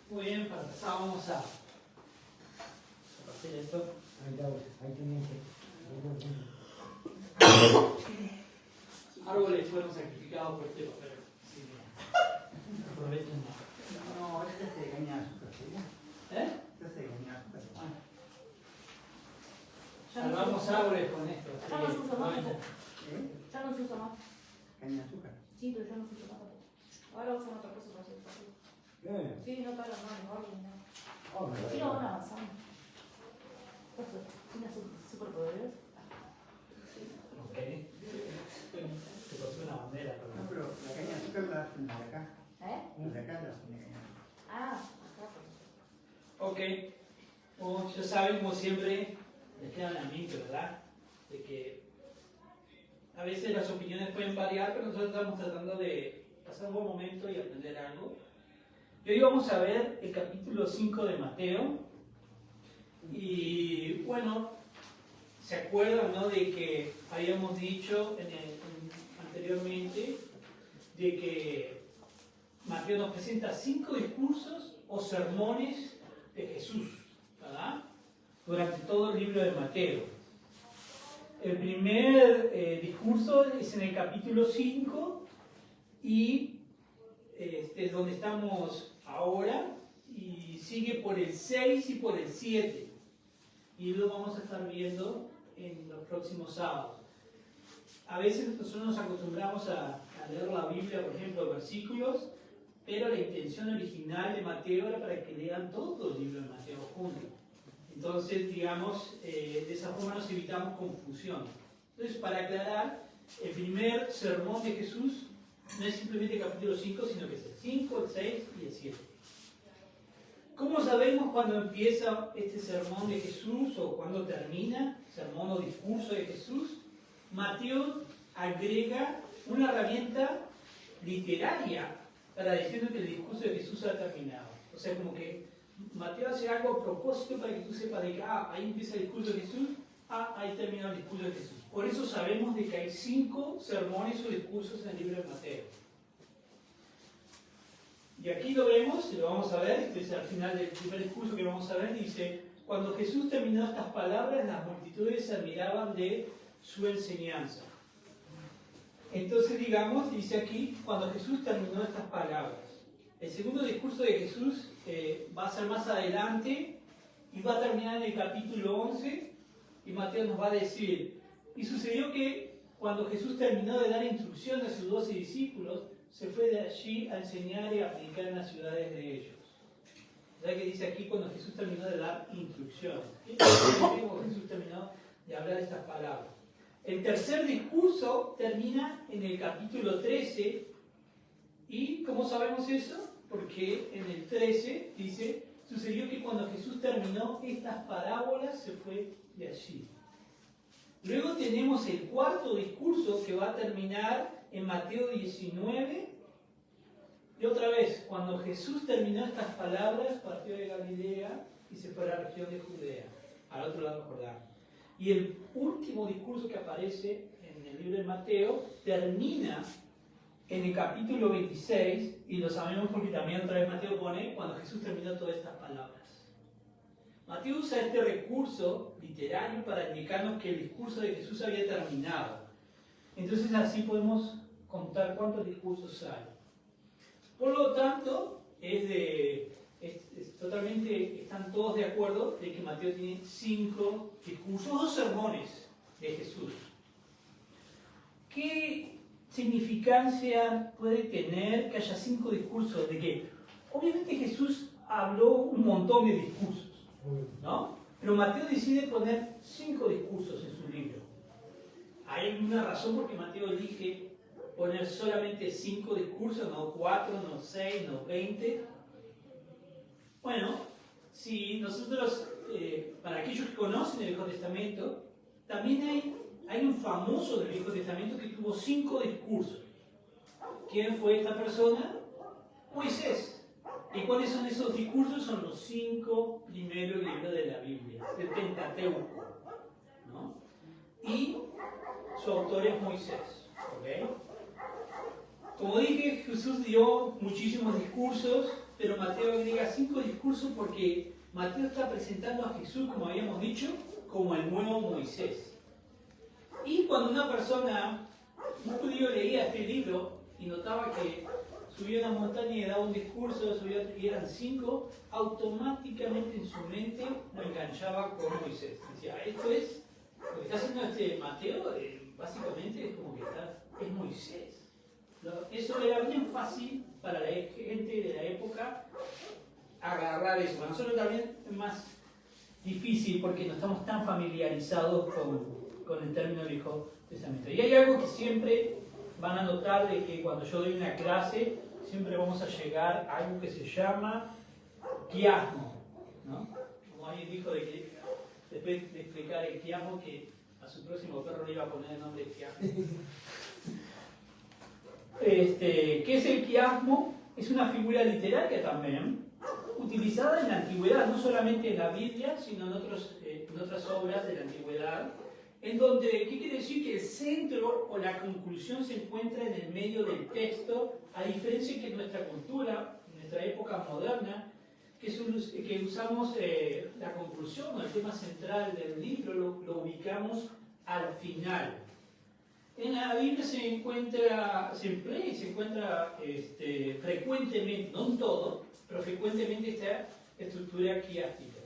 Muy bien, para empezar vamos a hacer esto. Árboles fueron sacrificados por este papel. Sí, aprovechen. No, este se engaña azúcar, ¿sí? ¿Eh? Este se engaña azúcar. Salvamos árboles con esto. Ya no se usa más. ¿Eh? Ya no se usa más. Caña azúcar. Sí, pero ya no se usa más. Ahora usan otra cosa para hacer el partido. Sí, no talan más los árboles, nada. Sí, no van avanzando. Tiene superpoderes. Ok. Te pasó una bandera. No, pero la caña azúcar la hacen de acá. ¿Eh? De acá la hacen de caña. Ah, acá. Ok. Como ya saben, como siempre, les quedan a mí, ¿verdad? De que a veces las opiniones pueden variar, pero nosotros estamos tratando de pasar un buen momento y aprender algo. Y hoy vamos a ver el capítulo 5 de Mateo. Y bueno, ¿se acuerdan, no, de que habíamos dicho anteriormente de que Mateo nos presenta 5 discursos o sermones de Jesús, ¿verdad? Durante todo el libro de Mateo. El primer discurso es en el capítulo 5 y es donde estamos ahora, y sigue por el 6 y por el 7. Y lo vamos a estar viendo en los próximos sábados. A veces nosotros nos acostumbramos a leer la Biblia, por ejemplo, versículos, pero la intención original de Mateo era para que lean todo el libro de Mateo juntos. Entonces, digamos, de esa forma nos evitamos confusión. Entonces, para aclarar, el primer sermón de Jesús no es simplemente el capítulo 5, sino que es el 5, el 6 y el 7. ¿Cómo sabemos cuándo empieza este sermón de Jesús o cuándo termina, sermón o discurso de Jesús? Mateo agrega una herramienta literaria para decirnos que el discurso de Jesús ha terminado. O sea, como que Mateo hace algo a propósito para que tú sepas de que ahí empieza el discurso de Jesús, ahí termina el discurso de Jesús. Por eso sabemos de que hay 5 sermones o discursos en el libro de Mateo. Y aquí lo vemos, y lo vamos a ver, este es al final del primer discurso que vamos a ver, dice: cuando Jesús terminó estas palabras, las multitudes se admiraban de su enseñanza. Entonces, digamos, dice aquí, cuando Jesús terminó estas palabras. El segundo discurso de Jesús va a ser más adelante y va a terminar en el capítulo 11, y Mateo nos va a decir: y sucedió que cuando Jesús terminó de dar instrucción a sus 12 discípulos, se fue de allí a enseñar y a predicar en las ciudades de ellos. Ya que dice aquí cuando Jesús terminó de dar instrucción. Cuando Jesús terminó de hablar estas palabras. El tercer discurso termina en el capítulo 13. ¿Y cómo sabemos eso? Porque en el 13 dice: sucedió que cuando Jesús terminó estas parábolas, se fue de allí. Luego tenemos el cuarto discurso que va a terminar en Mateo 19. Y otra vez, cuando Jesús terminó estas palabras, partió de Galilea y se fue a la región de Judea, al otro lado del Jordán. Y el último discurso que aparece en el libro de Mateo termina en el capítulo 26, y lo sabemos porque también otra vez Mateo pone cuando Jesús terminó todas estas palabras. Mateo usa este recurso literario para indicarnos que el discurso de Jesús había terminado. Entonces así podemos contar cuántos discursos hay. Por lo tanto, totalmente están todos de acuerdo de que Mateo tiene 5 discursos o sermones de Jesús. ¿Qué significancia puede tener que haya 5 discursos? De que obviamente Jesús habló un montón de discursos, ¿no? Pero Mateo decide poner 5 discursos en su libro. ¿Hay alguna razón por qué Mateo elige poner solamente 5 discursos, no 4, no 6, no 20? Bueno, si nosotros, para aquellos que conocen el Viejo Testamento, también hay un famoso del Viejo Testamento que tuvo 5 discursos. ¿Quién fue esta persona? Moisés. ¿Y cuáles son esos discursos? Son los 5 primeros libros de la Biblia, del Pentateuco, ¿no? Y su autor es Moisés, ¿ok? Como dije, Jesús dio muchísimos discursos pero Mateo agrega 5 discursos porque Mateo está presentando a Jesús, como habíamos dicho, como el nuevo Moisés. Y cuando una persona, un judío, leía este libro y notaba que subía una montaña y daba un discurso, y eran 5, automáticamente en su mente lo enganchaba con Moisés. Decía, esto es, lo que está haciendo este Mateo, básicamente es como que es Moisés. Eso era bien fácil para la gente de la época agarrar eso. Para nosotros también es más difícil porque no estamos tan familiarizados con el término del Viejo Testamento. Y hay algo que siempre van a notar de que cuando yo doy una clase, siempre vamos a llegar a algo que se llama quiasmo, ¿no? Como alguien dijo de que después de explicar el quiasmo, que a su próximo perro le iba a poner el nombre de quiasmo. ¿Qué es el quiasmo? Es una figura literaria también, utilizada en la antigüedad, no solamente en la Biblia, sino en otras obras de la antigüedad, en donde, ¿qué quiere decir? Que el centro o la conclusión se encuentra en el medio del texto, a diferencia que en nuestra cultura, en nuestra época moderna, que usamos la conclusión o el tema central del libro, lo ubicamos al final. En la Biblia se encuentra frecuentemente, no en todo, pero frecuentemente esta estructura quiástica.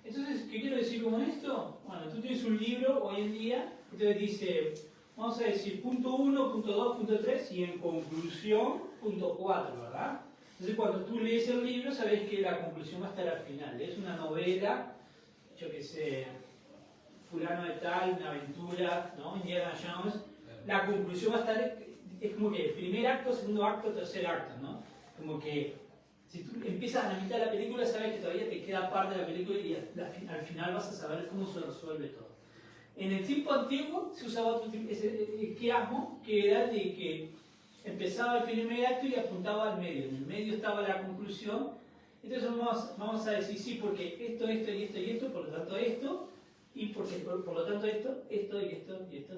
Entonces, ¿qué quiero decir con esto? Bueno, tú tienes un libro hoy en día, entonces dice, vamos a decir, punto 1, punto 2, punto 3 y en conclusión, punto 4, ¿verdad? Entonces, cuando tú lees el libro, sabes que la conclusión va a estar al final. Es una novela, yo qué sé, fulano de tal, una aventura, ¿no? Indiana Jones. La conclusión va a estar, es como que primer acto, segundo acto, tercer acto, ¿no? Como que si tú empiezas a la mitad de la película, sabes que todavía te queda parte de la película y al final vas a saber cómo se resuelve todo. En el tiempo antiguo se usaba ese quiasmo, que era de que empezaba el primer acto y apuntaba al medio. En el medio estaba la conclusión. Entonces vamos a decir, sí, porque esto y esto, por lo tanto esto, y porque por lo tanto esto y esto y esto y esto.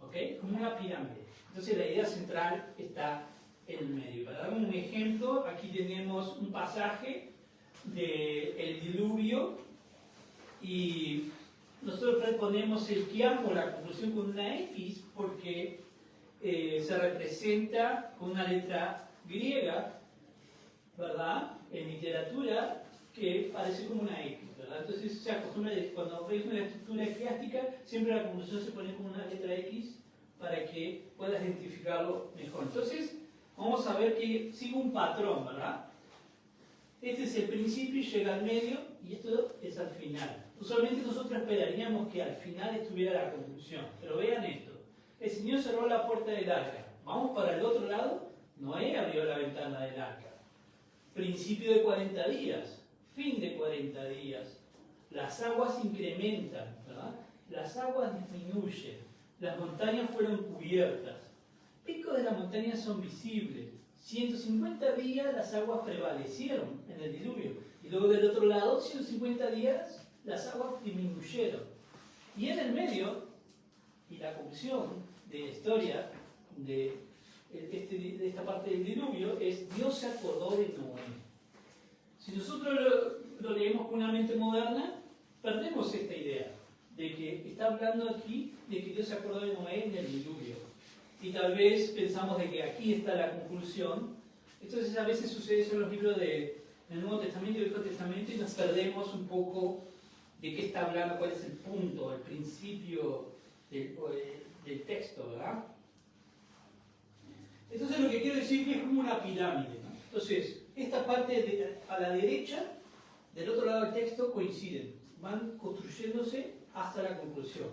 ¿Ok? Como una pirámide. Entonces la idea central está en el medio. Para dar un ejemplo, aquí tenemos un pasaje del diluvio y nosotros ponemos el quiasmo, la conclusión, con una X porque se representa con una letra griega, ¿verdad? En literatura, que parece como una X, ¿verdad? Entonces se acostumbra, cuando veis una estructura quiástica, siempre la conclusión se pone como una letra X para que puedas identificarlo mejor. Entonces, vamos a ver que sigue un patrón, ¿verdad? Este es el principio y llega al medio, y esto es al final. Usualmente nosotros esperaríamos que al final estuviera la conclusión, pero vean esto. El Señor cerró la puerta del arca. Vamos para el otro lado. Noé abrió la ventana del arca. Principio de 40 días. Fin de 40 días. Las aguas incrementan, ¿verdad? Las aguas disminuyen. Las montañas fueron cubiertas. Picos de las montañas son visibles. 150 días las aguas prevalecieron en el diluvio. Y luego del otro lado, 150 días las aguas disminuyeron. Y en el medio, y la conclusión de la historia de esta parte del diluvio es: Dios se acordó de Noé. Si nosotros lo leemos con una mente moderna, perdemos esta idea de que está hablando aquí de que Dios se acordó de Noé en el diluvio. Y tal vez pensamos de que aquí está la conclusión. Entonces a veces sucede eso en los libros del Nuevo Testamento y el Viejo Testamento y nos perdemos un poco de qué está hablando, cuál es el punto, el principio del texto, ¿verdad? Entonces lo que quiero decir es que es como una pirámide, ¿no? Entonces, esta parte a la derecha, del otro lado del texto, coinciden, van construyéndose hasta la conclusión.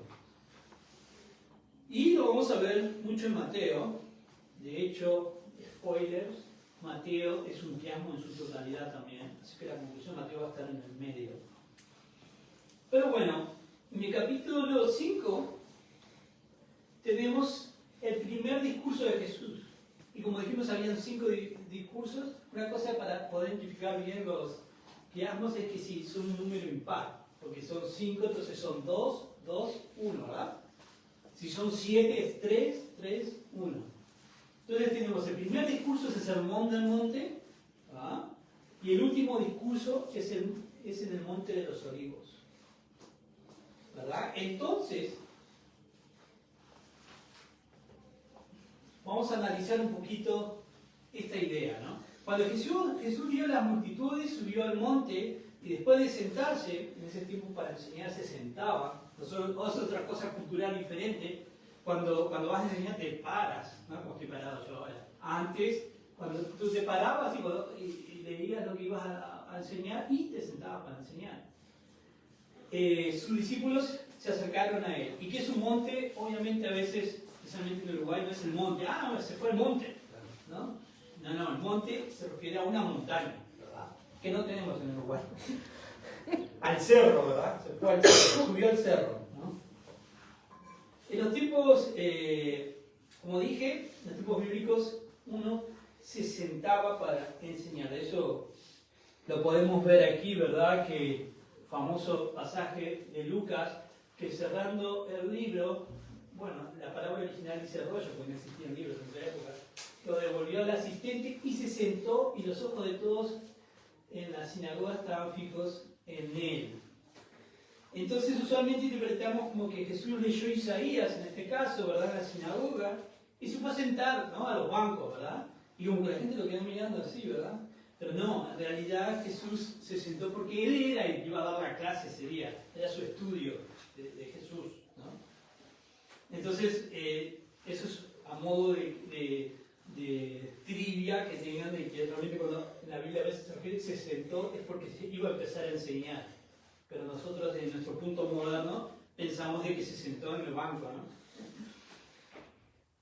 Y lo vamos a ver mucho en Mateo. De hecho, spoilers, Mateo es un quiasmo en su totalidad también, así que la conclusión de Mateo va a estar en el medio. Pero bueno, en el capítulo 5 tenemos el primer discurso de Jesús. Y como dijimos, habían 5 discursos. Una cosa para poder identificar bien los quiasmos es que si son un número impar, porque son 5, entonces son 2, 2, 1, ¿verdad? Si son 7 es 3, 3, 1. Entonces tenemos el primer discurso, es el sermón del monte, ¿verdad? Y el último discurso es en el Monte de los Olivos. ¿Verdad? Entonces, vamos a analizar un poquito esta idea, ¿no? Cuando Jesús vio las multitudes, subió al monte y después de sentarse, en ese tiempo para enseñar se sentaba. Nosotros, otra cosa cultural diferente, cuando vas a enseñar te paras, ¿no? Como estoy parado yo ahora. Antes, cuando tú te parabas y leías lo que ibas a enseñar y te sentabas para enseñar. Sus discípulos se acercaron a él. ¿Y qué es un monte? Obviamente a veces, especialmente en Uruguay, no es el monte. Ah, se fue al monte, ¿no? No, el monte se refiere a una montaña, ¿verdad? Que no tenemos en Uruguay. Al cerro, ¿verdad? Se fue al cerro, subió al cerro, ¿no? En los tiempos, como dije, en los tiempos bíblicos, uno se sentaba para enseñar. Eso lo podemos ver aquí, ¿verdad? Que famoso pasaje de Lucas, que cerrando el libro, bueno, la palabra original dice rollo, porque no existían libros en esa época, lo devolvió al asistente y se sentó y los ojos de todos en la sinagoga estaban fijos en él. Entonces usualmente interpretamos como que Jesús leyó Isaías, en este caso, ¿verdad?, en la sinagoga, y se fue a sentar, ¿no?, a los bancos, ¿verdad? Y como que la gente lo quedó mirando así, ¿verdad? Pero no, en realidad Jesús se sentó porque él era el que iba a dar la clase ese día, era su estudio de Jesús, ¿no? Entonces, eso es a modo de trivia que tengan de que realmente cuando en la Biblia a veces se refiere se sentó es porque se iba a empezar a enseñar. Pero nosotros, en nuestro punto moderno, pensamos de que se sentó en el banco, ¿no?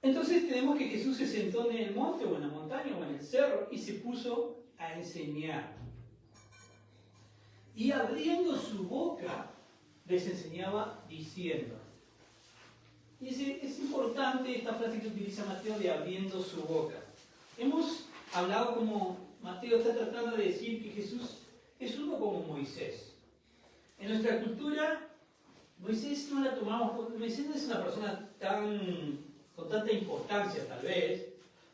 Entonces tenemos que Jesús se sentó en el monte o en la montaña o en el cerro y se puso a enseñar. Y abriendo su boca les enseñaba diciendo. Y es importante esta frase que utiliza Mateo de abriendo su boca. Hemos hablado como Mateo está tratando de decir que Jesús es uno como Moisés. En nuestra cultura, Moisés no la tomamos, Moisés no es una persona con tanta importancia tal vez,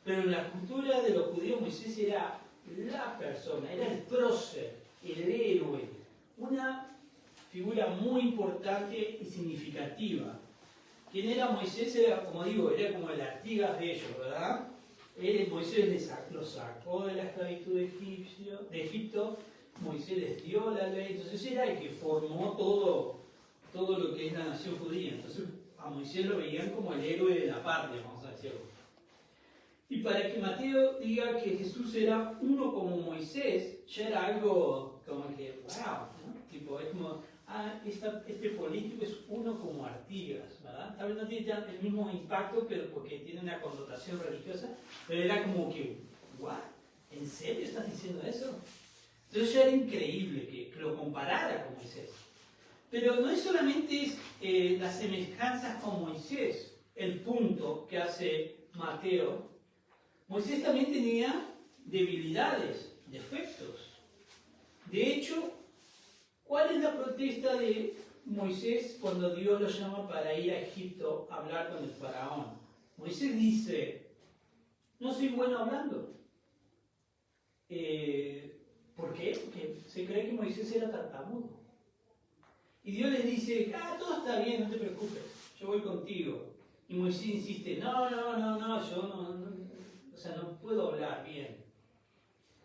pero en la cultura de los judíos Moisés era la persona, era el prócer, el héroe, una figura muy importante y significativa. ¿Quién era Moisés? Era, como digo, era como el Artigas de ellos, ¿verdad? Moisés los sacó de la esclavitud de Egipto, Moisés les dio la ley, entonces era el que formó todo lo que es la nación judía. Entonces a Moisés lo veían como el héroe de la patria, vamos a decirlo. Y para que Mateo diga que Jesús era uno como Moisés, ya era algo como que, wow, ¿no? Tipo, es como, este político es uno como Artigas, ¿verdad? Tal vez no tiene el mismo impacto, pero porque tiene una connotación religiosa, pero era como que, ¿what? ¿En serio estás diciendo eso? Entonces ya era increíble que lo comparara con Moisés. Pero no es solamente las semejanzas con Moisés el punto que hace Mateo. Moisés también tenía debilidades, defectos. De hecho, ¿cuál es la protesta de Moisés cuando Dios lo llama para ir a Egipto a hablar con el faraón? Moisés dice, no soy bueno hablando. ¿Por qué? Porque se cree que Moisés era tartamudo. Y Dios les dice, todo está bien, no te preocupes, yo voy contigo. Y Moisés insiste, no, yo no puedo hablar bien.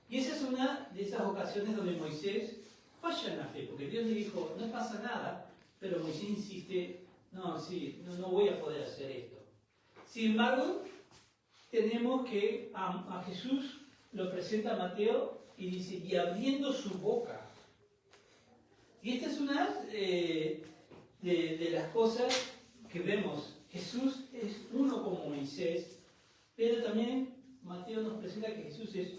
Y esa es una de esas ocasiones donde Moisés falla en la fe, porque Dios le dijo, no pasa nada, pero Moisés insiste, no voy a poder hacer esto. Sin embargo, tenemos que a Jesús lo presenta Mateo y dice, y abriendo su boca. Y esta es una de las cosas que vemos. Jesús es uno como Moisés, pero también Mateo nos presenta que Jesús es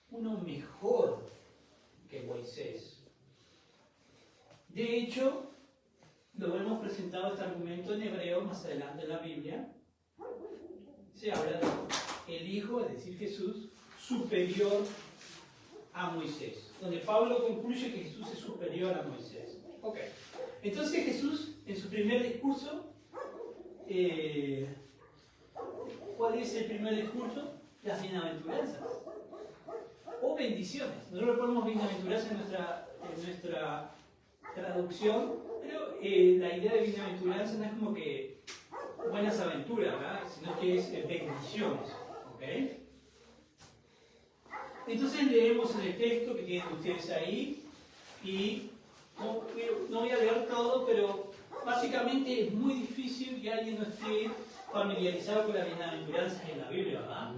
uno mejor que Moisés. De hecho, lo hemos presentado este argumento en hebreo más adelante en la Biblia. Se habla del Hijo, es decir, Jesús, superior a Moisés. Donde Pablo concluye que Jesús es superior a Moisés. Ok. Entonces Jesús, en su primer discurso, ¿cuál es el primer discurso? Las bienaventuranzas. o bendiciones. Nosotros ponemos bienaventuranza en nuestra traducción, pero la idea de bienaventuranza no es como que buenas aventuras, ¿verdad? Sino que es bendiciones. ¿Ok? Entonces leemos en el texto que tienen ustedes ahí y no voy a leer todo, pero básicamente es muy difícil que alguien no esté familiarizado con las bienaventuranzas en la Biblia, ¿verdad?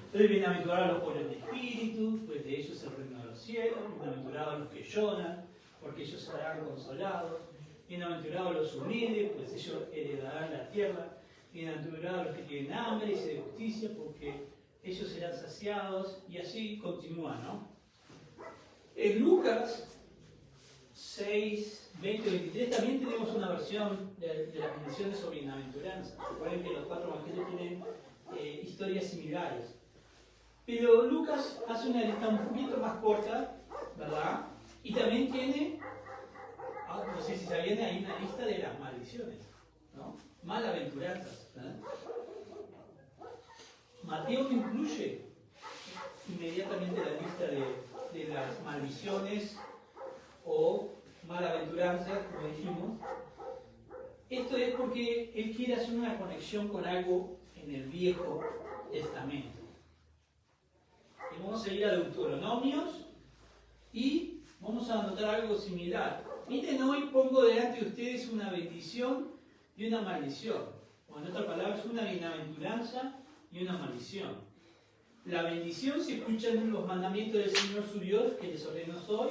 Entonces, bienaventurados los pobres de espíritu, pues de ellos es el reino de los cielos. Bienaventurados los que lloran, porque ellos serán consolados. Bienaventurados los humildes, pues ellos heredarán la tierra. Bienaventurados los que tienen hambre y sed de justicia, porque ellos serán saciados. Y así continúa, ¿no? En Lucas 6, 20, 23 también tenemos una versión de las bendiciones sobre bienaventuranza. Recuerden que los 4 evangelios tienen historias similares. Pero Lucas hace una lista un poquito más corta, ¿verdad? Y también tiene, no sé si sabían, hay una lista de las maldiciones, ¿no? Malaventuranzas, ¿verdad? Mateo no incluye inmediatamente la lista de las maldiciones o malaventuranzas, como dijimos. Esto es porque él quiere hacer una conexión con algo en el Viejo Testamento. Y vamos a ir a Deuteronomios y vamos a anotar algo similar. Miren, hoy pongo delante de ustedes una bendición y una maldición. O en otras palabras, una bienaventuranza y una maldición. La bendición se escucha en los mandamientos del Señor su Dios que les ordeno hoy.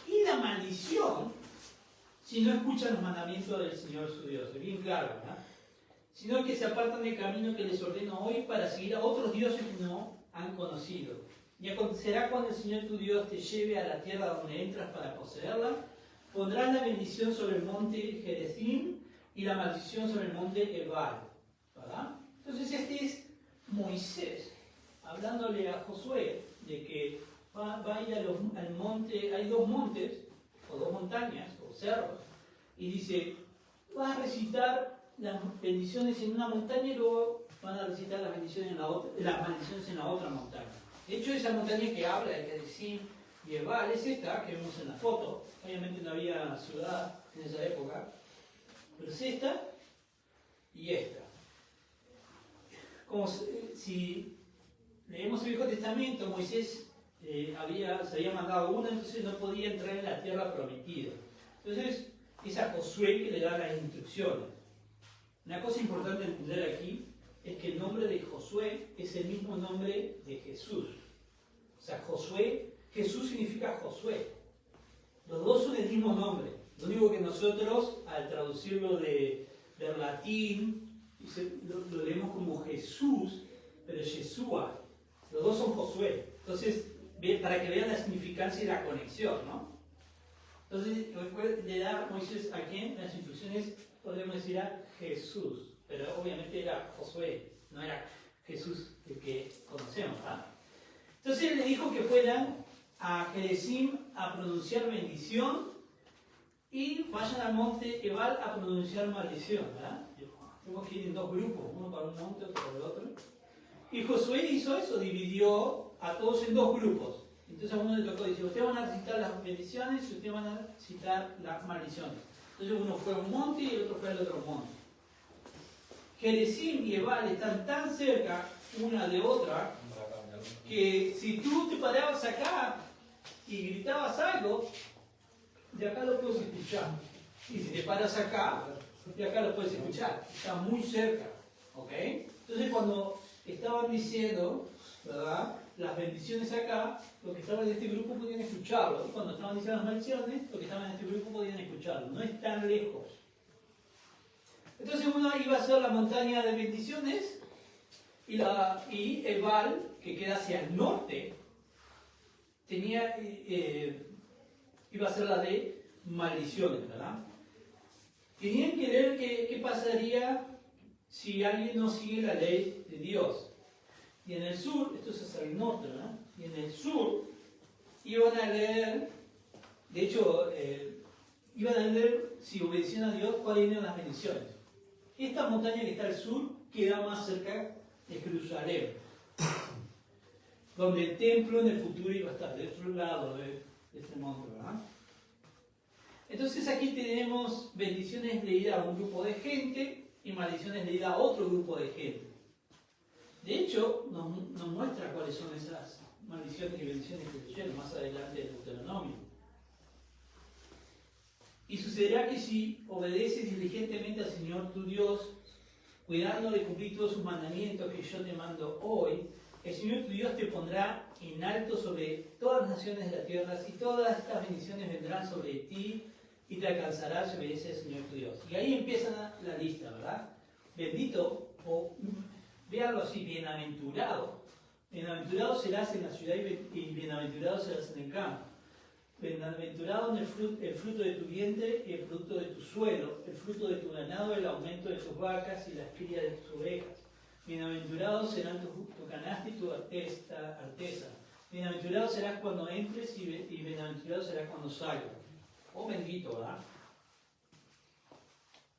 Y la maldición, si no escuchan los mandamientos del Señor su Dios. Es bien claro, ¿verdad? Sino que se apartan del camino que les ordeno hoy para seguir a otros dioses que no han conocido. Y acontecerá cuando el Señor tu Dios te lleve a la tierra donde entras para poseerla, pondrás la bendición sobre el monte Gerizim y la maldición sobre el monte Ebal. ¿Verdad? Entonces este es Moisés, hablándole a Josué de que va a ir al monte, hay 2 montes, o 2 montañas, o cerros, y dice, va a recitar las bendiciones en una montaña y luego van a recitar las bendiciones en la otra, las maldiciones en la otra montaña. De hecho, esa montaña que habla de Gerizim y Ebal es esta que vemos en la foto. Obviamente no había ciudad en esa época, pero es esta y esta. Como si leemos el Viejo Testamento, Moisés se había mandado uno, entonces no podía entrar en la tierra prometida. Entonces es a Josué que le da las instrucciones. Una cosa importante entender aquí es que el nombre de Josué es el mismo nombre de Jesús. O sea, Josué, Jesús significa Josué. Los dos son el mismo nombre. Lo único que nosotros, al traducirlo del latín, lo leemos como Jesús, pero Yeshua. Los dos son Josué. Entonces, para que vean la significancia y la conexión, ¿no? Entonces, le da Moisés a quién las instrucciones, podemos decir a Jesús, pero obviamente era Josué, no era Jesús el que conocemos, ¿verdad? Entonces le dijo que fueran a Gerizim a pronunciar bendición y vayan al monte Ebal a pronunciar maldición, ¿verdad? Tenemos que ir en 2 grupos, uno para un monte, otro para el otro. Y Josué hizo eso, dividió a todos en 2 grupos. Entonces a uno le tocó decir, ustedes van a recitar las bendiciones y ustedes van a recitar las maldiciones. Entonces uno fue a un monte y el otro fue al otro monte. Gerizim y Ebal están tan cerca una de otra que si tú te parabas acá y gritabas algo, de acá lo puedes escuchar. Y si te paras acá, de acá lo puedes escuchar. Está muy cerca. ¿Ok? Entonces cuando estaban diciendo, ¿verdad?, las bendiciones acá, los que estaban en este grupo podían escucharlo. Y cuando estaban diciendo las maldiciones, los que estaban en este grupo podían escucharlo. No es tan lejos. Entonces uno iba a hacer la montaña de bendiciones y Ebal, que queda hacia el norte, iba a ser la de maldiciones, ¿verdad? Tenían que ver qué pasaría si alguien no sigue la ley de Dios. Y en el sur, esto es hacia el norte, ¿verdad? Y en el sur iban a leer, de hecho, iban a leer si obedecían a Dios cuáles eran las bendiciones. Esta montaña que está al sur queda más cerca de Jerusalén. donde el templo en el futuro iba a estar del otro lado de este monte, ¿verdad? Entonces aquí tenemos bendiciones leídas a un grupo de gente y maldiciones leídas a otro grupo de gente. De hecho, nos muestra cuáles son esas maldiciones y bendiciones que leyeron más adelante en Deuteronomio. Y sucederá que si obedeces diligentemente al Señor tu Dios, cuidando de cumplir todos sus mandamientos que yo te mando hoy, el Señor tu Dios te pondrá en alto sobre todas las naciones de la tierra, y todas estas bendiciones vendrán sobre ti y te alcanzarás si obedeces al Señor tu Dios. Y ahí empieza la lista, ¿verdad? Bendito, o véanlo así, bienaventurado. Bienaventurado serás en la ciudad y bienaventurado serás en el campo. Bienaventurado en el fruto de tu vientre y el fruto de tu suelo, el fruto de tu ganado, el aumento de tus vacas y las crías de tus ovejas. Bienaventurados serán tu canasta y tu arteza. Bienaventurado serás cuando entres y bienaventurado serás cuando salgas. Oh bendito, ¿verdad?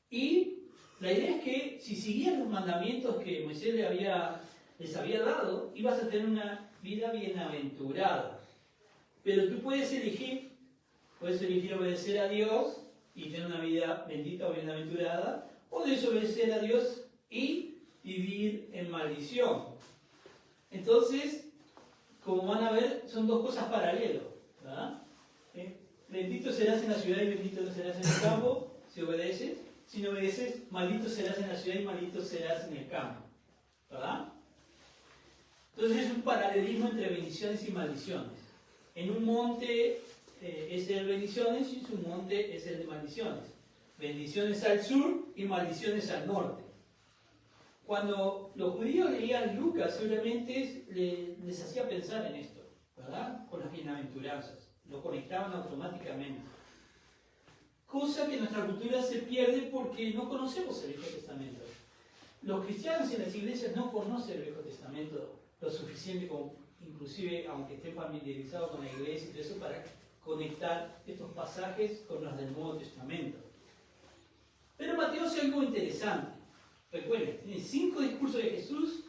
Y la idea es que si siguías los mandamientos que Moisés les había dado, ibas a tener una vida bienaventurada. Pero tú puedes elegir obedecer a Dios y tener una vida bendita o bienaventurada, o desobedecer a Dios y vivir en maldición. Entonces, como van a ver, son dos cosas paralelas, ¿verdad? Bendito serás en la ciudad y bendito serás en el campo, si obedeces. Si no obedeces, maldito serás en la ciudad y maldito serás en el campo, ¿verdad? Entonces es un paralelismo entre bendiciones y maldiciones. En un monte es el de bendiciones y en un monte es el de maldiciones. Bendiciones al sur y maldiciones al norte. Cuando los judíos leían Lucas, seguramente les hacía pensar en esto, ¿verdad? Con las bienaventuranzas. Lo conectaban automáticamente. Cosa que en nuestra cultura se pierde porque no conocemos el Viejo Testamento. Los cristianos en las iglesias no conocen el Viejo Testamento lo suficiente como, inclusive, aunque estén familiarizados con la iglesia y todo eso, para conectar estos pasajes con los del Nuevo Testamento. Pero Mateo hace algo interesante. Recuerden, tiene 5 discursos de Jesús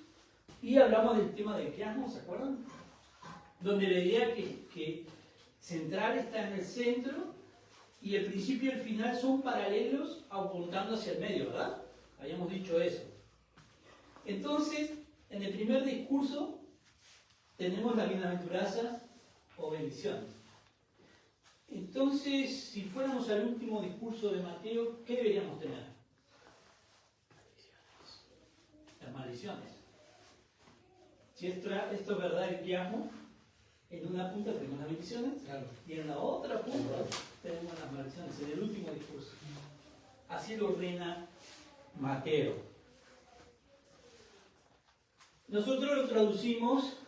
y hablamos del tema del quiasmo, ¿se acuerdan? Donde la idea que central está en el centro y el principio y el final son paralelos apuntando hacia el medio, ¿verdad? Habíamos dicho eso. Entonces, en el primer discurso tenemos las bienaventuranzas o bendiciones. Entonces, si fuéramos al último discurso de Mateo, ¿qué deberíamos tener? Las maldiciones. Si esto es verdad el quiasmo, en una punta tenemos las bendiciones, claro, y en la otra punta tenemos las maldiciones, en el último discurso. Así lo ordena Mateo. Nosotros lo traducimos,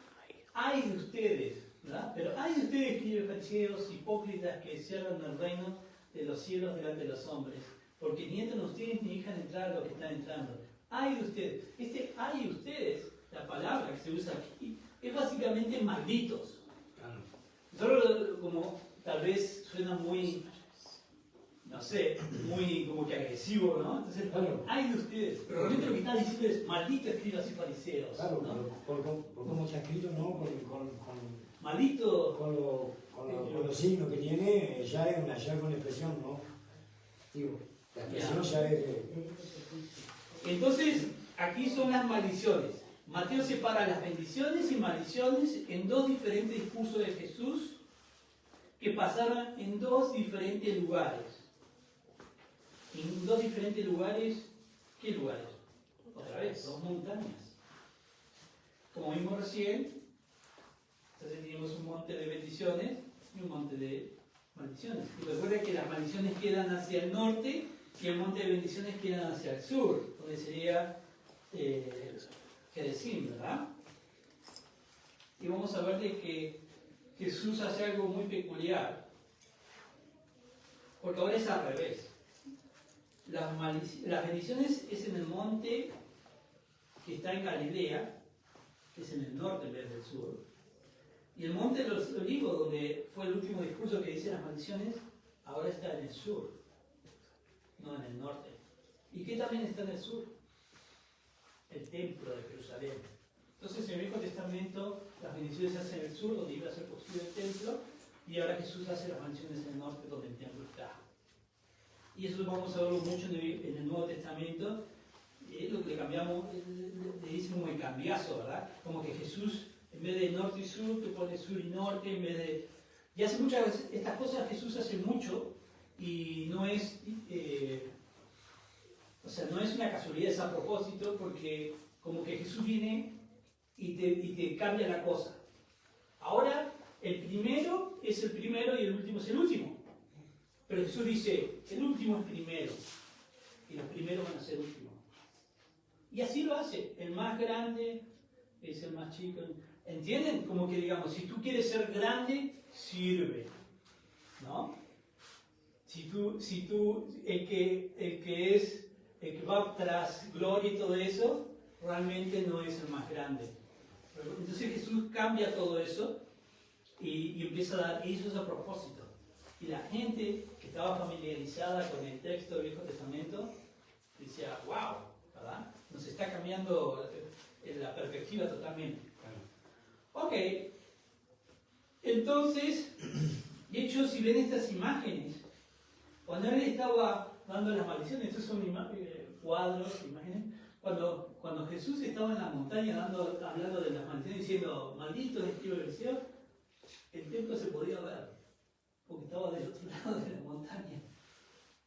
ay de ustedes, ¿verdad? Pero ay de ustedes, escribas fariseos, hipócritas, que cierran el reino de los cielos delante de los hombres, porque ni entran ustedes ni dejan entrar a los que están entrando. Ay de ustedes. Este ay de ustedes, la palabra que se usa aquí, es básicamente malditos. Solo como tal vez suena muy, no sé, muy como que agresivo, ¿no? Entonces, claro, ay de ustedes. Pero realmente lo que está diciendo es, maldito escribas y fariseos. Claro, ¿no? por cómo está escrito, ¿no? Maldito. Con los signos que tiene, ya es una expresión, ¿no? Digo, la expresión ya es de... Entonces, aquí son las maldiciones. Mateo separa las bendiciones y maldiciones en 2 diferentes discursos de Jesús que pasaron en 2 diferentes lugares. En 2 diferentes lugares, ¿qué lugares? Otra vez, 2 montañas. Como vimos recién, entonces tenemos un monte de bendiciones y un monte de maldiciones. Y recuerda que las maldiciones quedan hacia el norte y el monte de bendiciones quedan hacia el sur, donde sería Jerezim, ¿verdad? Y vamos a ver de que Jesús hace algo muy peculiar, porque ahora es al revés. Las bendiciones es en el monte que está en Galilea, que es en el norte en vez del sur, y el monte de los Olivos, donde fue el último discurso que dice las maldiciones, ahora está en el sur, no en el norte. ¿Y qué también está en el sur? El templo de Jerusalén. Entonces en el Viejo Testamento las bendiciones se hacen en el sur, donde iba a ser construido el templo, y ahora Jesús hace las bendiciones en el norte, donde el templo está. Y eso vamos a verlo mucho en el Nuevo Testamento. Lo que le cambiamos, le dice como el cambiazo, ¿verdad? Como que Jesús, en vez de norte y sur, te pone sur y norte, en vez de... Y hace muchas, estas cosas Jesús hace mucho, y no es, o sea, no es una casualidad, es a propósito, porque como que Jesús viene y te cambia la cosa. Ahora, el primero es el primero y el último es el último. Pero Jesús dice, el último es primero, y los primeros van a ser últimos. Y así lo hace, el más grande es el más chico. ¿Entienden? Como que digamos, si tú quieres ser grande, sirve, ¿no? Si tú el que va tras gloria y todo eso, realmente no es el más grande. Entonces Jesús cambia todo eso y empieza a dar, y eso es a propósito. Y la gente que estaba familiarizada con el texto del Viejo Testamento decía, wow, ¿verdad? Nos está cambiando la perspectiva totalmente. Ok, entonces, de hecho, si ven estas imágenes, cuando él estaba dando las maldiciones, estos son cuadros, imágenes, cuando Jesús estaba en la montaña hablando de las maldiciones, diciendo, maldito es el tío del cielo, el templo se podía ver, porque estaba del otro lado de la montaña.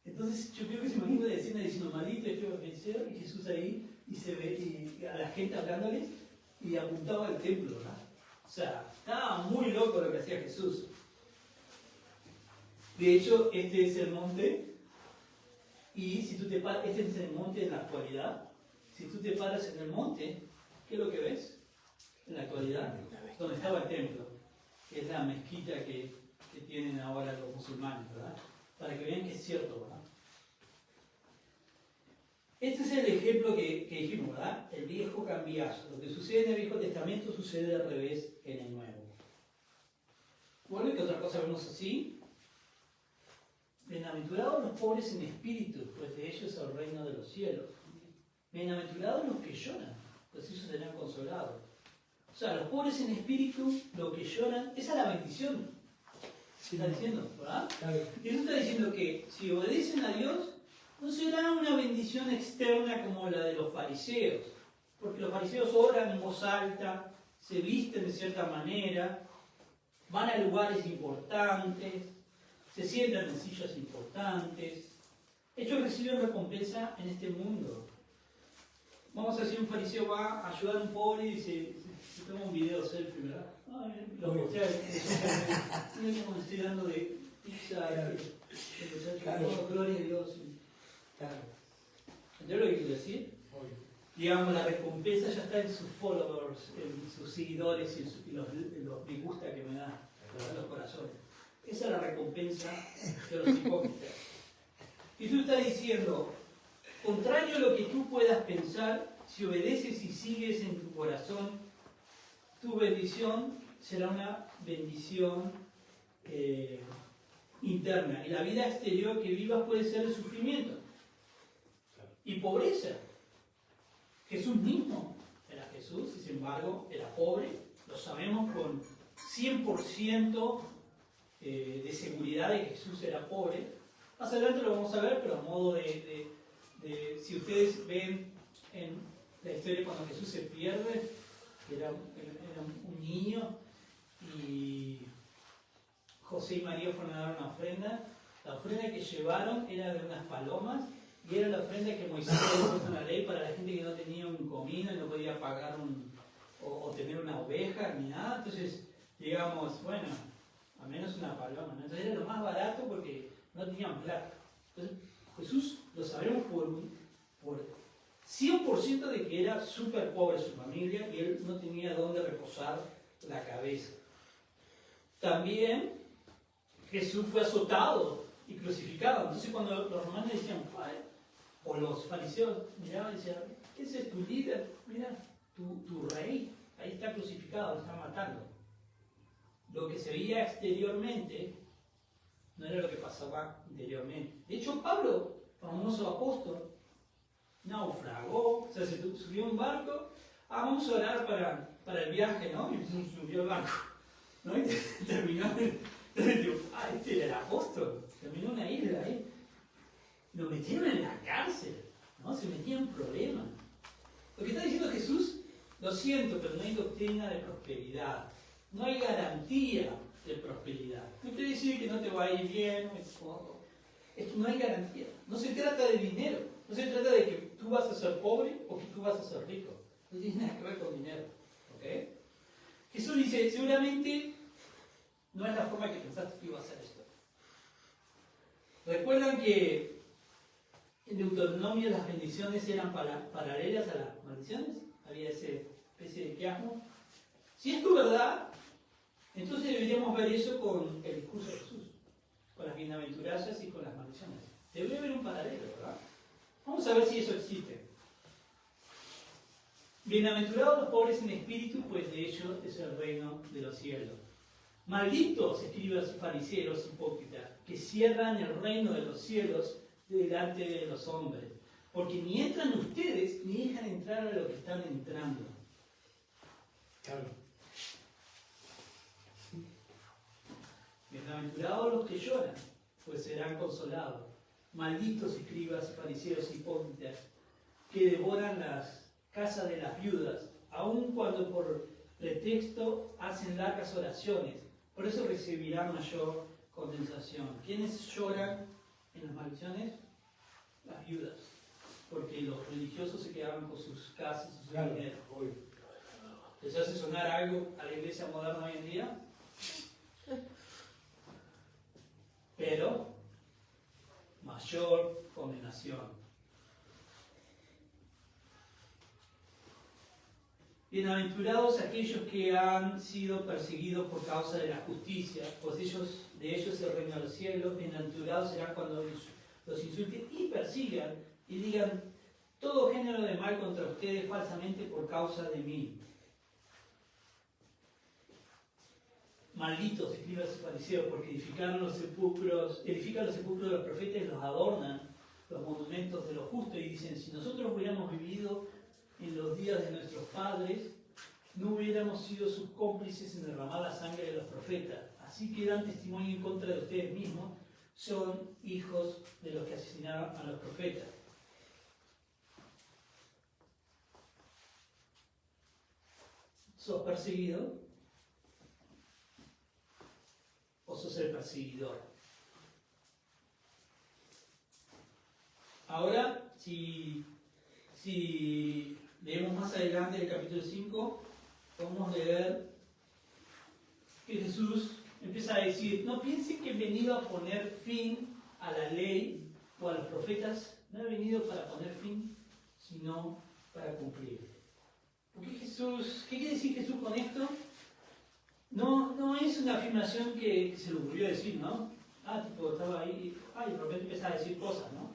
Entonces, yo creo que se imagina la escena diciendo, maldito es el tío del cielo, y Jesús ahí, y se ve y a la gente hablándoles, y apuntaba al templo, ¿verdad? O sea, estaba muy loco lo que hacía Jesús. De hecho, este es el monte, y si tú te paras, este es el monte en la actualidad. Si tú te paras en el monte, ¿qué es lo que ves? En la actualidad, donde estaba el templo, que es la mezquita que tienen ahora los musulmanes, ¿verdad? Para que vean que es cierto, ¿verdad? Este es el ejemplo que dijimos, ¿verdad? El viejo cambiazo. Lo que sucede en el Viejo Testamento sucede al revés en el Nuevo. Bueno, ¿qué otra cosa vemos así? Bienaventurados los pobres en espíritu, pues de ellos es el reino de los cielos. Bienaventurados los que lloran, pues ellos serán consolados. O sea, los pobres en espíritu, los que lloran, esa es la bendición. ¿Qué está diciendo? ¿Verdad? Y eso está diciendo que si obedecen a Dios, no será una bendición externa como la de los fariseos. Porque los fariseos oran en voz alta, se visten de cierta manera, van a lugares importantes, se sientan en sillas importantes. Ellos reciben recompensa en este mundo. Vamos a decir, un fariseo va a ayudar a un pobre y se toma un video selfie, ¿verdad? O sea, mira cómo estoy dando de pizza, claro. Gloria a Dios. Claro. ¿Entendés lo que quiero decir? Digamos, la recompensa ya está en sus followers, en sus seguidores y los me gusta que me da los corazones. Esa es la recompensa de los hipócritas. Y tú estás diciendo, contrario a lo que tú puedas pensar, si obedeces y sigues en tu corazón, tu bendición será una bendición interna. Y la vida exterior que vivas puede ser el sufrimiento y pobreza. Jesús mismo era Jesús, y sin embargo era pobre. Lo sabemos con 100% de seguridad de que Jesús era pobre. Más adelante lo vamos a ver, pero a modo de si ustedes ven en la historia cuando Jesús se pierde, era un niño y José y María fueron a dar una ofrenda. La ofrenda que llevaron era de unas palomas y era la ofrenda que Moisés había puesto en la ley para la gente que no tenía un comino y no podía pagar o tener una oveja ni nada. Entonces, digamos, bueno, a menos una paloma, ¿no? Entonces era lo más barato porque no tenían plata. Entonces, Jesús lo sabemos por 100% de que era súper pobre su familia y él no tenía dónde reposar la cabeza. También Jesús fue azotado y crucificado. Entonces cuando los romanos decían, o los fariseos miraban y decían, ese es tu líder, mira, tu rey, ahí está crucificado, lo están matando. Lo que se veía exteriormente no era lo que pasaba interiormente. De hecho, Pablo, famoso apóstol, naufragó, o sea, se subió a un barco, vamos a orar para el viaje, ¿no? Y subió al banco, ¿no? Y terminó, digo, este era el apóstol, terminó en una isla ahí. Lo metieron en la cárcel, ¿no? Se metía en problemas. Lo que está diciendo Jesús, lo siento, pero no hay doctrina de prosperidad. No hay garantía de prosperidad. No quiere decir que no te va a ir bien, es que no hay garantía. No se trata de dinero. No se trata de que tú vas a ser pobre o que tú vas a ser rico. No tiene nada que ver con dinero. ¿Okay? Jesús dice, seguramente no es la forma que pensaste que iba a hacer esto. ¿Recuerdan que en Deuteronomio las bendiciones eran paralelas a las maldiciones? Había esa especie de quiasmo. Si esto es verdad, entonces deberíamos ver eso con el discurso de Jesús, con las bienaventuranzas y con las maldiciones. Debería haber un paralelo, ¿verdad? Vamos a ver si eso existe. Bienaventurados los pobres en espíritu, pues de ellos es el reino de los cielos. Malditos, escribas y fariseos hipócritas, que cierran el reino de los cielos delante de los hombres, porque ni entran ustedes ni dejan entrar a los que están entrando. Claro. Bienaventurados los que lloran, pues serán consolados. Malditos escribas y fariseos hipócritas, que devoran las casas de las viudas, aun cuando por pretexto hacen largas oraciones. Por eso recibirán mayor condenación. ¿Quiénes lloran en las maldiciones? Las viudas. Porque los religiosos se quedaban con sus casas y su dinero. ¿Les hace sonar algo a la iglesia moderna hoy en día? Pero mayor condenación. Bienaventurados aquellos que han sido perseguidos por causa de la justicia, pues de ellos es el reino de los cielos. Bienaventurados serán cuando los insulten y persigan y digan todo género de mal contra ustedes falsamente por causa de mí. Malditos, escribas y fariseos, porque edifican los sepulcros de los profetas y los adornan, los monumentos de los justos, y dicen, si nosotros hubiéramos vivido en los días de nuestros padres, no hubiéramos sido sus cómplices en derramar la sangre de los profetas. Así que dan testimonio en contra de ustedes mismos, son hijos de los que asesinaron a los profetas. ¿Sos perseguido? ¿O sos el perseguidor? Ahora, si leemos más adelante el capítulo 5, podemos leer que Jesús empieza a decir, no piensen que he venido a poner fin a la ley o a los profetas, no he venido para poner fin, sino para cumplir. ¿Qué quiere decir Jesús con esto? No es una afirmación que se le ocurrió decir, ¿no? Estaba ahí, y de repente empezaba a decir cosas, ¿no?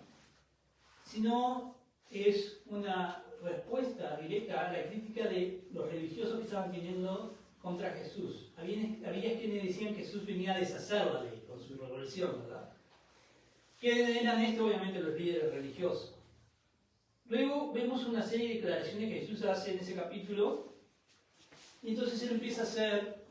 Sino es una respuesta directa a la crítica de los religiosos que estaban viniendo contra Jesús. Había quienes decían que Jesús venía a deshacer la ley con su revolución, ¿verdad? ¿Qué eran esto? Obviamente los líderes religiosos. Luego vemos una serie de declaraciones que Jesús hace en ese capítulo, y entonces él empieza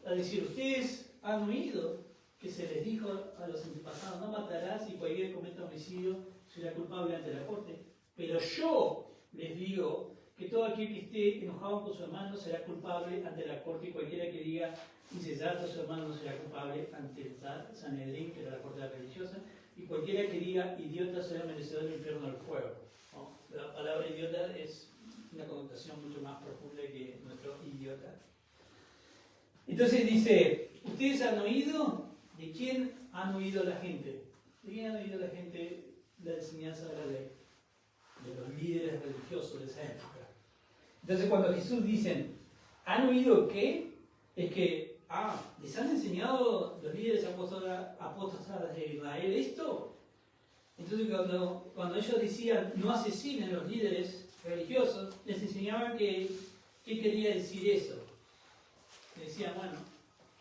a decir, ustedes han oído que se les dijo a los antepasados, no matarás y cualquiera que cometa homicidio será culpable ante la corte, pero yo les digo que todo aquel que esté enojado con su hermano será culpable ante la corte, y cualquiera que diga incesario a su hermano será culpable ante el Sanedrín, que era la corte religiosa, y cualquiera que diga idiota será merecedor del infierno del fuego. ¿No? La palabra idiota es una connotación mucho más profunda que nuestro idiota. Entonces dice, ¿ustedes han oído? ¿De quién han oído la gente? ¿De quién han oído la gente la enseñanza de la ley? De los líderes religiosos de esa época. Entonces cuando Jesús dice, ¿han oído qué? Es que, ¿les han enseñado los líderes apóstoles de Israel esto? Entonces cuando ellos decían, no asesinen los líderes religiosos, les enseñaban qué quería decir eso. Les decían, bueno,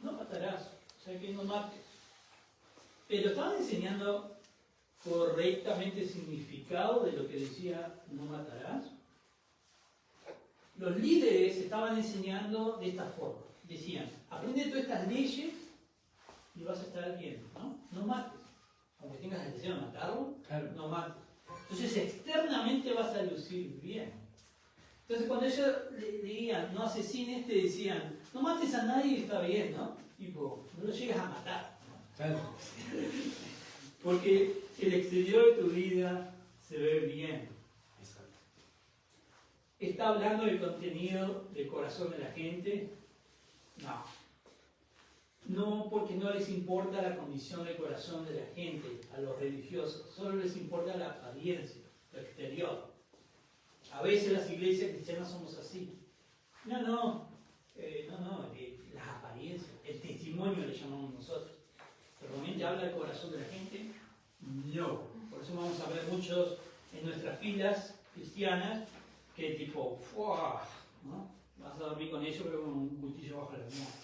no matarás, o sea que no mates. Pero estaban enseñando correctamente el significado de lo que decía no matarás. los líderes estaban enseñando de esta forma. Decían, aprende todas estas leyes y vas a estar bien, ¿no? No mates. Aunque tengas el deseo de matarlo, Claro. no mates. Entonces externamente vas a lucir bien. Entonces cuando ellos leían, no asesines, te decían, no mates a nadie y está bien, ¿no? Tipo, no lo llegues a matar. Claro. Porque el exterior de tu vida se ve bien. Exacto. ¿Está hablando del contenido del corazón de la gente? No. No, porque no les importa la condición del corazón de la gente, a los religiosos. Solo les importa la apariencia, lo exterior. A veces las iglesias cristianas somos así. No, las apariencias, el testimonio le llamamos nosotros. Pero realmente habla del corazón de la gente, no. Por eso vamos a ver muchos en nuestras filas cristianas que tipo, ¡fua! ¿no? Vas a dormir con ellos pero con un cuchillo bajo la almohada.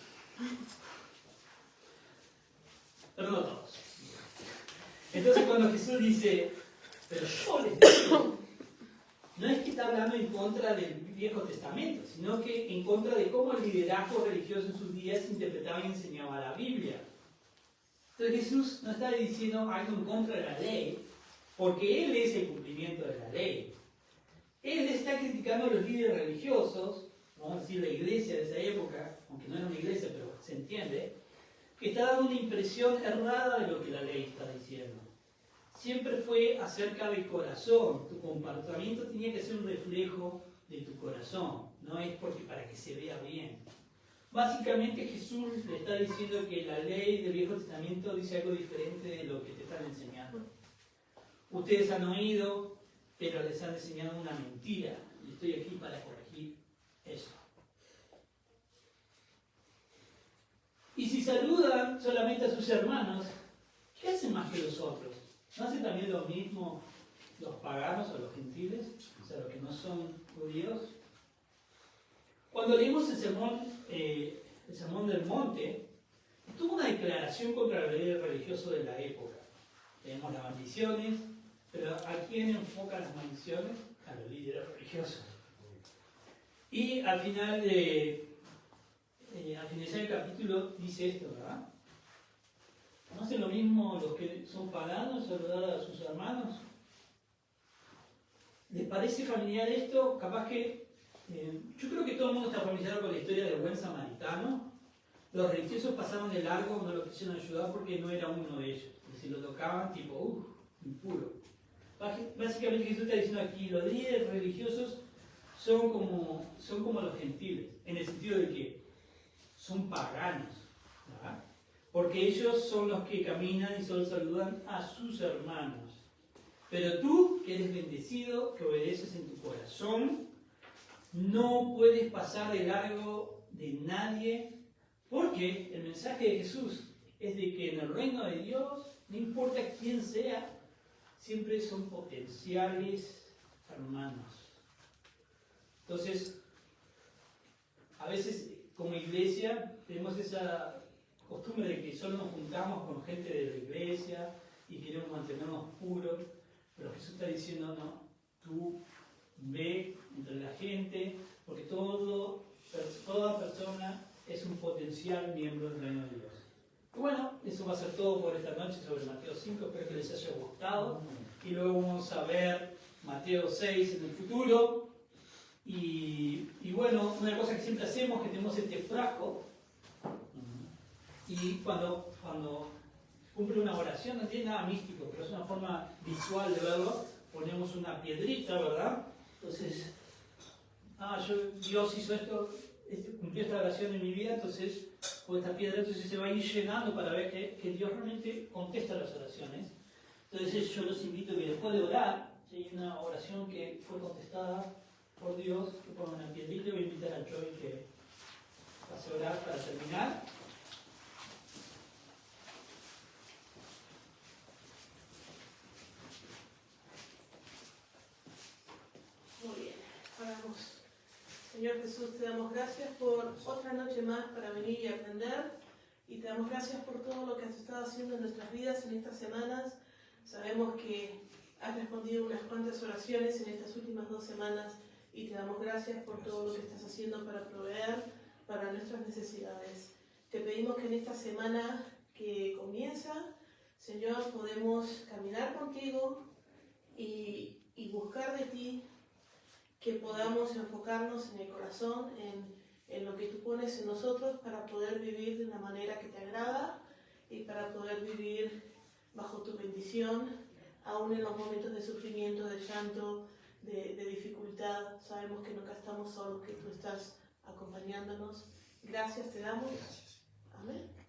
Pero no todos. Entonces cuando Jesús dice, pero yo les digo, no es que está hablando en contra del Viejo Testamento, sino que en contra de cómo el liderazgo religioso en sus días interpretaba y enseñaba la Biblia. Entonces Jesús no está diciendo algo en contra de la ley, porque Él es el cumplimiento de la ley. Él está criticando a los líderes religiosos, vamos a decir la iglesia de esa época, aunque no era una iglesia, pero se entiende, que está dando una impresión errada de lo que la ley está diciendo. Siempre fue acerca del corazón. Tu comportamiento tenía que ser un reflejo de tu corazón. No es porque para que se vea bien. Básicamente Jesús le está diciendo que la ley del Viejo Testamento dice algo diferente de lo que te están enseñando. Ustedes han oído, pero les han enseñado una mentira. Y estoy aquí para corregir eso. Y si saludan solamente a sus hermanos, ¿qué hacen más que los otros? ¿No hacen también lo mismo los paganos o los gentiles? O sea, los que no son judíos. Cuando leímos el sermón del monte, tuvo una declaración contra el líder religioso de la época. Tenemos las maldiciones, pero ¿a quién enfocan las maldiciones? A los líderes religiosos. Y al final al finalizar el capítulo dice esto, ¿verdad? ¿No hacen lo mismo los que son paganos, saludar a sus hermanos? ¿Les parece familiar esto? Capaz que, yo creo que todo el mundo está familiarizado con la historia del buen samaritano. Los religiosos pasaron de largo, no lo quisieron ayudar porque no era uno de ellos. Si lo tocaban, tipo, impuro. Básicamente Jesús está diciendo aquí, los líderes religiosos son como los gentiles, en el sentido de que son paganos, ¿verdad? Porque ellos son los que caminan y solo saludan a sus hermanos. Pero tú, que eres bendecido, que obedeces en tu corazón, no puedes pasar de largo de nadie, porque el mensaje de Jesús es de que en el reino de Dios, no importa quién sea, siempre son potenciales hermanos. Entonces, a veces como iglesia tenemos esa costumbre de que solo nos juntamos con gente de la iglesia y queremos mantenernos puros, pero Jesús está diciendo, no, tú ve entre la gente, porque toda persona es un potencial miembro del reino de Dios. Y bueno, eso va a ser todo por esta noche sobre Mateo 5, espero que les haya gustado, y luego vamos a ver Mateo 6 en el futuro. Y bueno, una cosa que siempre hacemos, que tenemos este frasco, y cuando cumple una oración, no tiene nada místico, pero es una forma visual de verlo, ponemos una piedrita, ¿verdad? Entonces, Dios hizo esto, cumplió esta oración en mi vida, entonces, con esta piedra, entonces se va a ir llenando para ver que Dios realmente contesta las oraciones. Entonces yo los invito a que después de orar, si hay una oración que fue contestada por Dios, que pongan una piedrita, y voy a invitar a Joy que pase a orar para terminar. Muy bien, oramos. Señor Jesús, te damos gracias por otra noche más para venir y aprender, y te damos gracias por todo lo que has estado haciendo en nuestras vidas en estas semanas. Sabemos que has respondido unas cuantas oraciones en estas últimas 2 semanas y te damos gracias por todo lo que estás haciendo para proveer para nuestras necesidades. Te pedimos que en esta semana que comienza, Señor, podemos caminar contigo y buscar de ti, que podamos enfocarnos en el corazón, en lo que tú pones en nosotros para poder vivir de una manera que te agrada y para poder vivir bajo tu bendición, aún en los momentos de sufrimiento, de llanto, de dificultad. Sabemos que nunca estamos solos, que tú estás acompañándonos. Gracias te damos. Amén.